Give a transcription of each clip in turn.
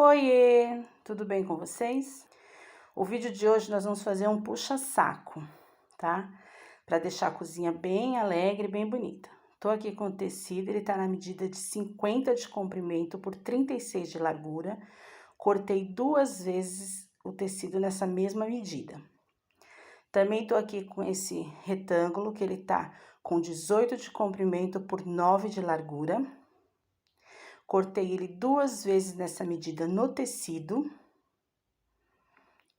Oiê, tudo bem com vocês? O vídeo de hoje nós vamos fazer um puxa-saco, tá? Para deixar a cozinha bem alegre, bem bonita. Tô aqui com o tecido, ele tá na medida de 50 de comprimento por 36 de largura. Cortei 2 vezes o tecido nessa mesma medida. Também tô aqui com esse retângulo, que ele tá com 18 de comprimento por 9 de largura. Cortei ele 2 vezes nessa medida no tecido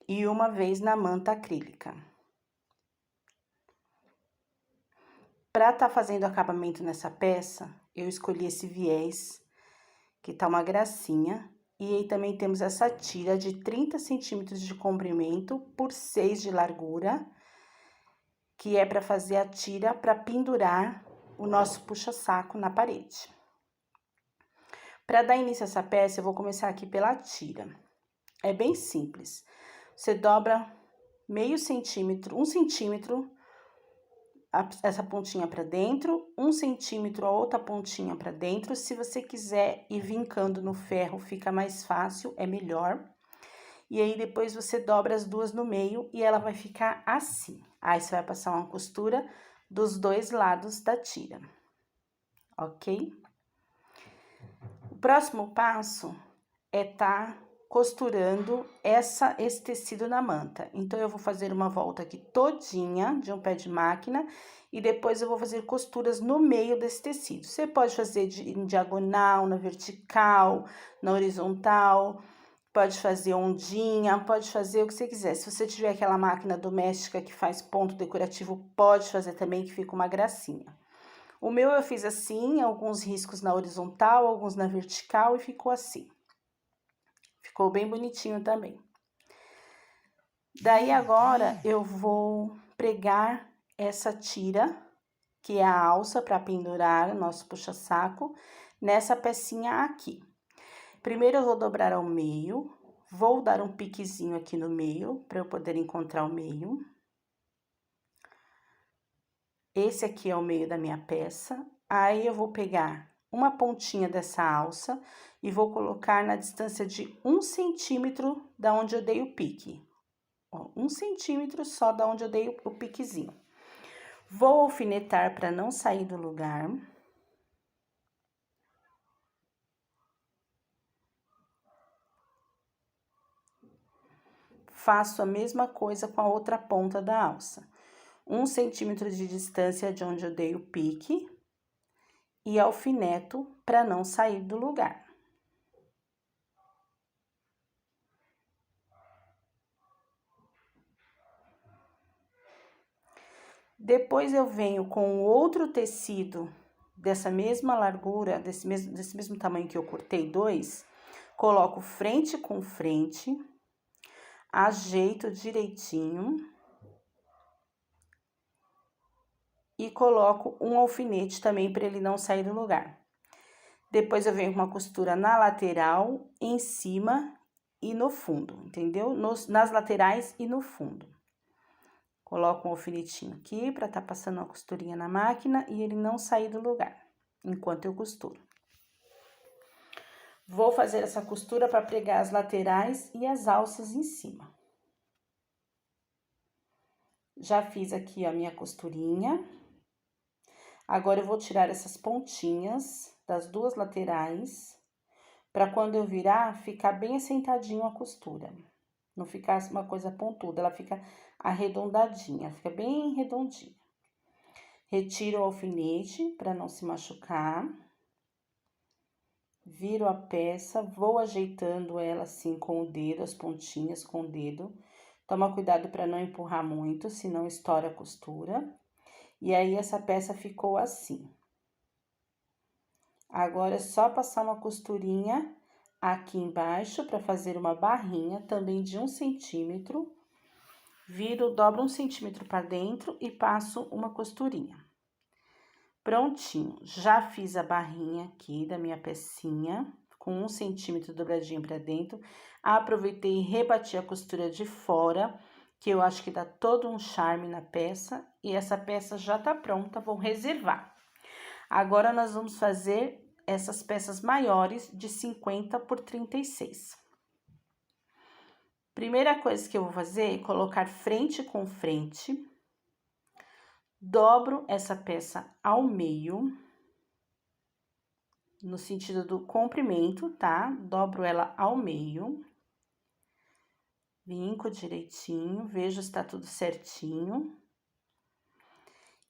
e 1 vez na manta acrílica. Para tá fazendo acabamento nessa peça, eu escolhi esse viés, que tá uma gracinha. E aí também temos essa tira de 30 centímetros de comprimento por 6 de largura, que é para fazer a tira para pendurar o nosso puxa-saco na parede. Para dar início a essa peça, eu vou começar aqui pela tira. É bem simples. Você dobra meio centímetro, 1 centímetro, essa pontinha para dentro, 1 centímetro a outra pontinha para dentro. Se você quiser ir vincando no ferro, fica mais fácil, é melhor. E aí, depois você dobra as duas no meio e ela vai ficar assim. Aí, você vai passar uma costura dos 2 lados da tira, ok? O próximo passo é tá costurando esse tecido na manta. Então, eu vou fazer uma volta aqui todinha de um pé de máquina e depois eu vou fazer costuras no meio desse tecido. Você pode fazer em diagonal, na vertical, na horizontal, pode fazer ondinha, pode fazer o que você quiser. Se você tiver aquela máquina doméstica que faz ponto decorativo, pode fazer também, que fica uma gracinha. O meu eu fiz assim, alguns riscos na horizontal, alguns na vertical e ficou assim. Ficou bem bonitinho também. Daí, agora, eu vou pregar essa tira, que é a alça para pendurar o nosso puxa-saco, nessa pecinha aqui. Primeiro, eu vou dobrar ao meio, vou dar um piquezinho aqui no meio, para eu poder encontrar o meio. Esse aqui é o meio da minha peça. Aí, eu vou pegar uma pontinha dessa alça e vou colocar na distância de 1 centímetro da onde eu dei o pique. Ó, 1 centímetro só da onde eu dei o piquezinho. Vou alfinetar para não sair do lugar. Faço a mesma coisa com a outra ponta da alça. 1 centímetro de distância de onde eu dei o pique. E alfineto para não sair do lugar. Depois, eu venho com outro tecido dessa mesma largura, desse mesmo tamanho que eu cortei 2, coloco frente com frente, ajeito direitinho e coloco um alfinete também para ele não sair do lugar. Depois, eu venho com uma costura na lateral, em cima e no fundo, entendeu? Nas laterais e no fundo. Coloco um alfinetinho aqui para tá passando uma costurinha na máquina e ele não sair do lugar, enquanto eu costuro. Vou fazer essa costura para pregar as laterais e as alças em cima. Já fiz aqui a minha costurinha. Agora, eu vou tirar essas pontinhas das 2 laterais, para quando eu virar, ficar bem assentadinho a costura. Não ficar uma coisa pontuda, ela fica arredondadinha, fica bem redondinha. Retiro o alfinete para não se machucar. Viro a peça, vou ajeitando ela assim com o dedo, as pontinhas com o dedo. Toma cuidado para não empurrar muito, senão estoura a costura. E aí, essa peça ficou assim. Agora, é só passar uma costurinha aqui embaixo para fazer uma barrinha, também de 1 centímetro. Viro, dobro 1 centímetro para dentro e passo uma costurinha. Prontinho, já fiz a barrinha aqui da minha pecinha, com 1 centímetro dobradinho para dentro. Aproveitei e rebati a costura de fora, que eu acho que dá todo um charme na peça. E essa peça já tá pronta, vou reservar. Agora, nós vamos fazer essas peças maiores de 50 por 36. Primeira coisa que eu vou fazer é colocar frente com frente, dobro essa peça ao meio, no sentido do comprimento, tá? Dobro ela ao meio, vinco direitinho, vejo se tá tudo certinho.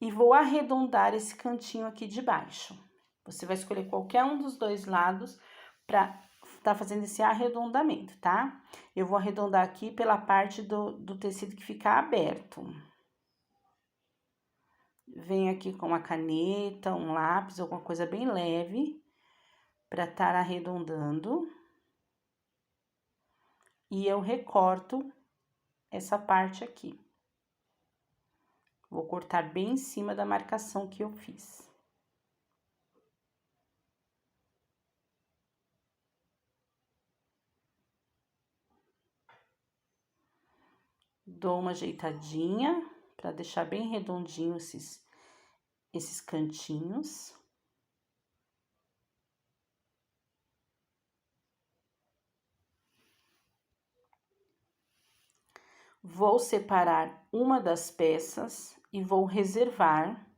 E vou arredondar esse cantinho aqui de baixo. Você vai escolher qualquer um dos dois lados para tá fazendo esse arredondamento, tá? Eu vou arredondar aqui pela parte do tecido que fica aberto. Venho aqui com uma caneta, um lápis, alguma coisa bem leve, para estar arredondando. E eu recorto essa parte aqui. Vou cortar bem em cima da marcação que eu fiz. Dou uma ajeitadinha para deixar bem redondinho esses cantinhos. Vou separar uma das peças e vou reservar,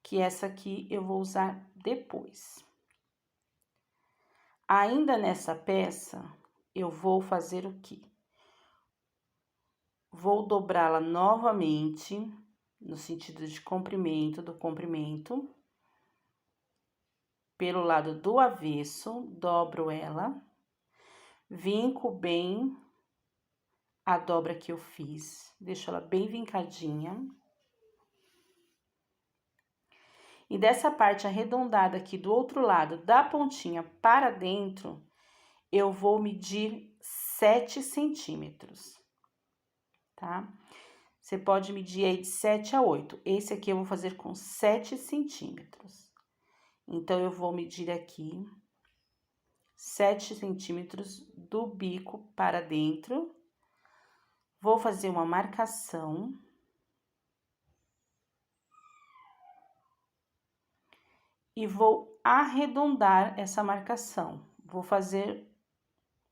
que essa aqui eu vou usar depois. Ainda nessa peça, eu vou fazer o quê? Vou dobrá-la novamente, no sentido de comprimento, do comprimento. Pelo lado do avesso, dobro ela. Vinco bem a dobra que eu fiz. Deixo ela bem vincadinha. E dessa parte arredondada aqui do outro lado, da pontinha para dentro, eu vou medir 7 centímetros, tá? Você pode medir aí de 7 a 8. Esse aqui eu vou fazer com 7 centímetros. Então, eu vou medir aqui 7 centímetros do bico para dentro. Vou fazer uma marcação. E vou arredondar essa marcação. Vou fazer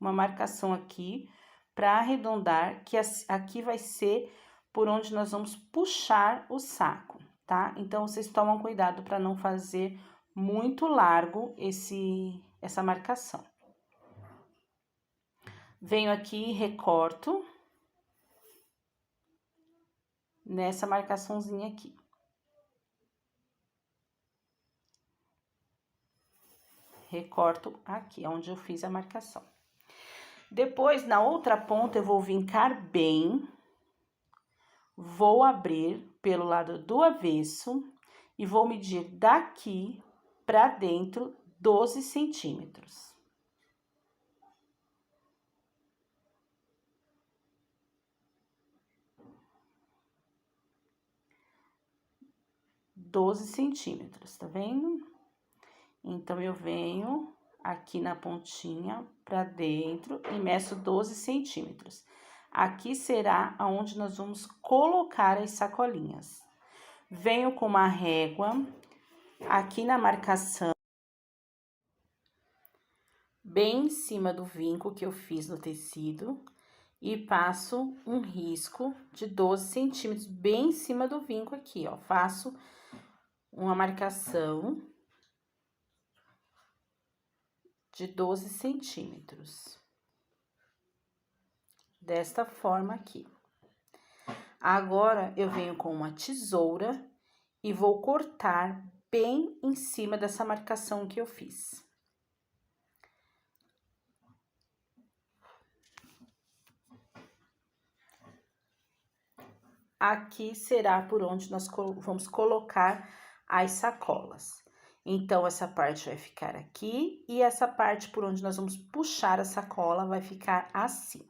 uma marcação aqui para arredondar, que aqui vai ser por onde nós vamos puxar o saco, tá? Então, vocês tomam cuidado para não fazer muito largo essa marcação. Venho aqui e recorto nessa marcaçãozinha aqui. Recorto aqui, onde eu fiz a marcação. Depois, na outra ponta, eu vou vincar bem, vou abrir pelo lado do avesso e vou medir daqui para dentro 12 centímetros. 12 centímetros, tá vendo? Então, eu venho aqui na pontinha para dentro e meço 12 centímetros. Aqui será aonde nós vamos colocar as sacolinhas. Venho com uma régua aqui na marcação, bem em cima do vinco que eu fiz no tecido, e passo um risco de 12 centímetros bem em cima do vinco aqui, ó. Faço uma marcação de 12 centímetros. Desta forma aqui. Agora, eu venho com uma tesoura e vou cortar bem em cima dessa marcação que eu fiz. Aqui será por onde nós vamos colocar as sacolas. Então, essa parte vai ficar aqui e essa parte por onde nós vamos puxar a sacola vai ficar assim.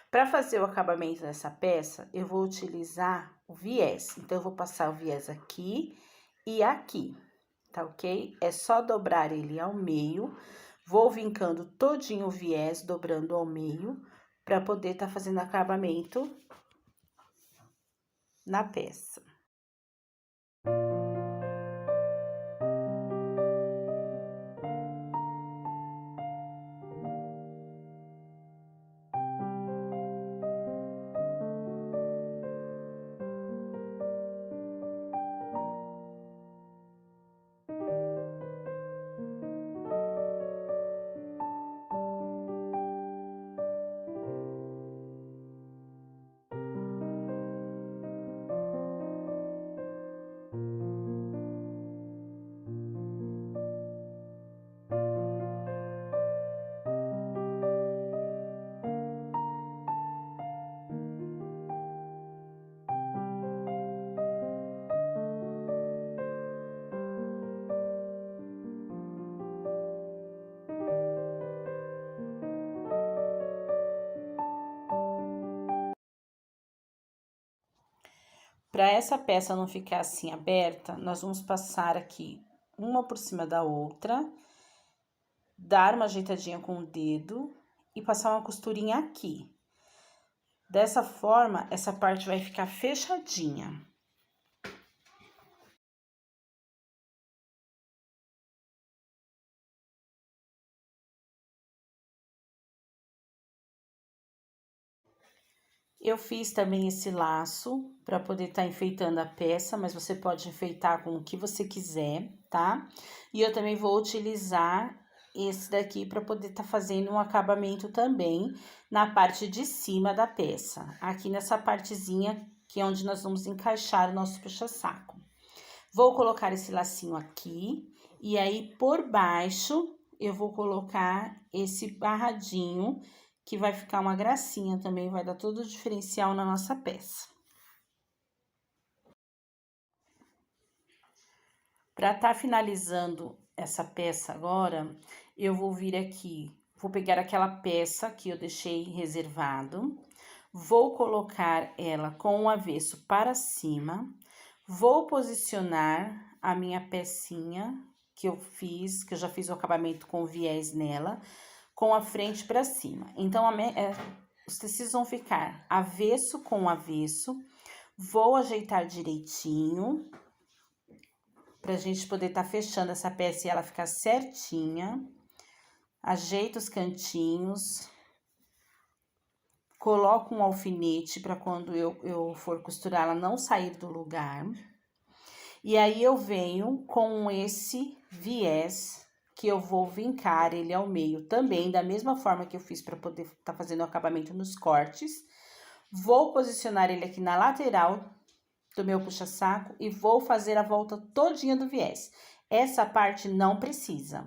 Para fazer o acabamento dessa peça, eu vou utilizar o viés. Então, eu vou passar o viés aqui e aqui, tá ok? É só dobrar ele ao meio. Vou vincando todinho o viés, dobrando ao meio, para poder estar fazendo acabamento na peça. Para essa peça não ficar assim aberta, nós vamos passar aqui uma por cima da outra, dar uma ajeitadinha com o dedo e passar uma costurinha aqui. Dessa forma, essa parte vai ficar fechadinha. Eu fiz também esse laço para poder estar enfeitando a peça, mas você pode enfeitar com o que você quiser, tá? E eu também vou utilizar esse daqui para poder estar fazendo um acabamento também na parte de cima da peça. Aqui nessa partezinha, que é onde nós vamos encaixar o nosso puxa-saco. Vou colocar esse lacinho aqui, e aí por baixo eu vou colocar esse barradinho, que vai ficar uma gracinha também, vai dar todo o diferencial na nossa peça. Para estar finalizando essa peça agora, eu vou vir aqui, vou pegar aquela peça que eu deixei reservado, vou colocar ela com o avesso para cima, vou posicionar a minha pecinha que eu já fiz o acabamento com viés nela, com a frente para cima. Então, os tecidos vão ficar avesso com avesso. Vou ajeitar direitinho, pra gente poder estar fechando essa peça e ela ficar certinha. Ajeito os cantinhos. Coloco um alfinete para quando eu for costurar ela não sair do lugar. E aí, eu venho com esse viés, que eu vou vincar ele ao meio também, da mesma forma que eu fiz para poder estar fazendo o acabamento nos cortes. Vou posicionar ele aqui na lateral do meu puxa-saco e vou fazer a volta todinha do viés. Essa parte não precisa.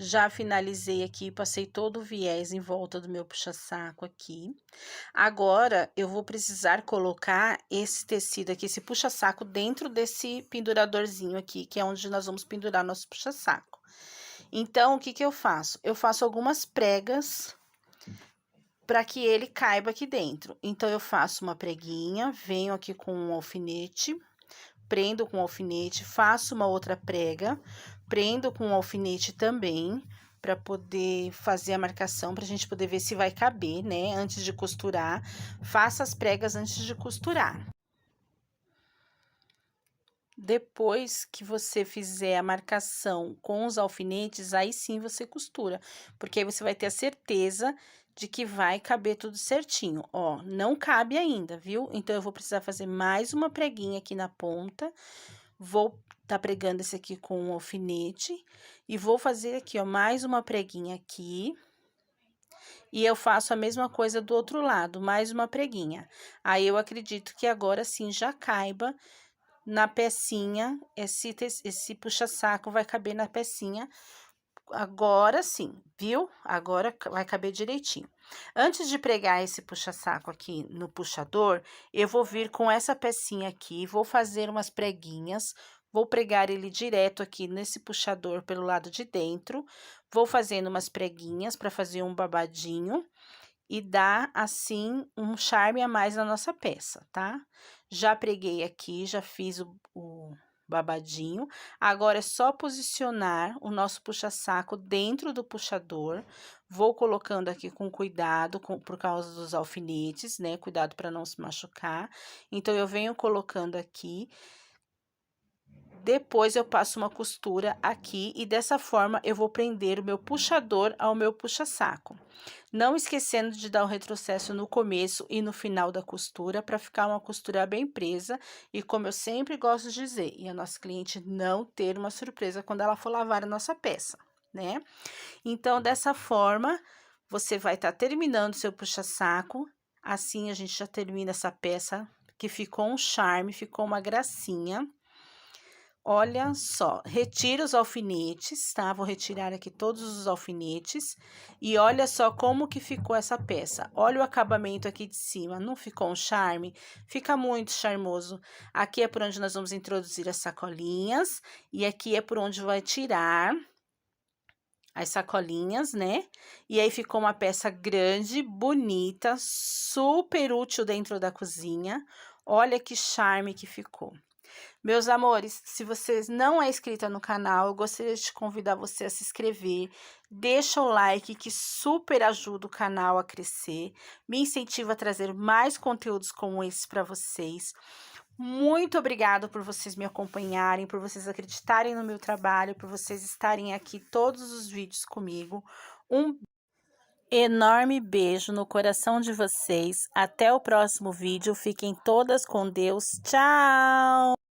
Já finalizei aqui, passei todo o viés em volta do meu puxa-saco aqui. Agora, eu vou precisar colocar esse tecido aqui, esse puxa-saco, dentro desse penduradorzinho aqui, que é onde nós vamos pendurar nosso puxa-saco. Então, o que que eu faço? Eu faço algumas pregas para que ele caiba aqui dentro. Então, eu faço uma preguinha, venho aqui com um alfinete, prendo com o alfinete, faço uma outra prega, prendo com o alfinete também, para poder fazer a marcação, pra gente poder ver se vai caber, né, antes de costurar. Faça as pregas antes de costurar. Depois que você fizer a marcação com os alfinetes, aí sim você costura, porque aí você vai ter a certeza de que vai caber tudo certinho. Ó, não cabe ainda, viu? Então, eu vou precisar fazer mais uma preguinha aqui na ponta. Vou tá pregando esse aqui com um alfinete e vou fazer aqui, ó, mais uma preguinha aqui. E eu faço a mesma coisa do outro lado, mais uma preguinha. Aí, eu acredito que agora sim já caiba na pecinha, esse puxa-saco vai caber na pecinha. Agora sim, viu? Agora vai caber direitinho. Antes de pregar esse puxa-saco aqui no puxador, eu vou vir com essa pecinha aqui, vou fazer umas preguinhas, vou pregar ele direto aqui nesse puxador pelo lado de dentro, vou fazendo umas preguinhas para fazer um babadinho e dar, assim, um charme a mais na nossa peça, tá? Já preguei aqui, já fiz o babadinho. Agora é só posicionar o nosso puxa-saco dentro do puxador. Vou colocando aqui com cuidado, por causa dos alfinetes, né? Cuidado para não se machucar. Então, eu venho colocando aqui. Depois, eu passo uma costura aqui e dessa forma eu vou prender o meu puxador ao meu puxa-saco. Não esquecendo de dar o retrocesso no começo e no final da costura, para ficar uma costura bem presa. E como eu sempre gosto de dizer, e a nossa cliente não ter uma surpresa quando ela for lavar a nossa peça, né? Então, dessa forma, você vai estar terminando seu puxa-saco. Assim, a gente já termina essa peça, que ficou um charme, ficou uma gracinha. Olha só, retira os alfinetes, tá? Vou retirar aqui todos os alfinetes. E olha só como que ficou essa peça. Olha o acabamento aqui de cima, não ficou um charme? Fica muito charmoso. Aqui é por onde nós vamos introduzir as sacolinhas. E aqui é por onde vai tirar as sacolinhas, né? E aí ficou uma peça grande, bonita, super útil dentro da cozinha. Olha que charme que ficou. Meus amores, se você não é inscrita no canal, eu gostaria de convidar você a se inscrever. Deixa o like que super ajuda o canal a crescer, me incentiva a trazer mais conteúdos como esse para vocês. Muito obrigada por vocês me acompanharem, por vocês acreditarem no meu trabalho, por vocês estarem aqui todos os vídeos comigo. Um enorme beijo no coração de vocês. Até o próximo vídeo. Fiquem todas com Deus. Tchau!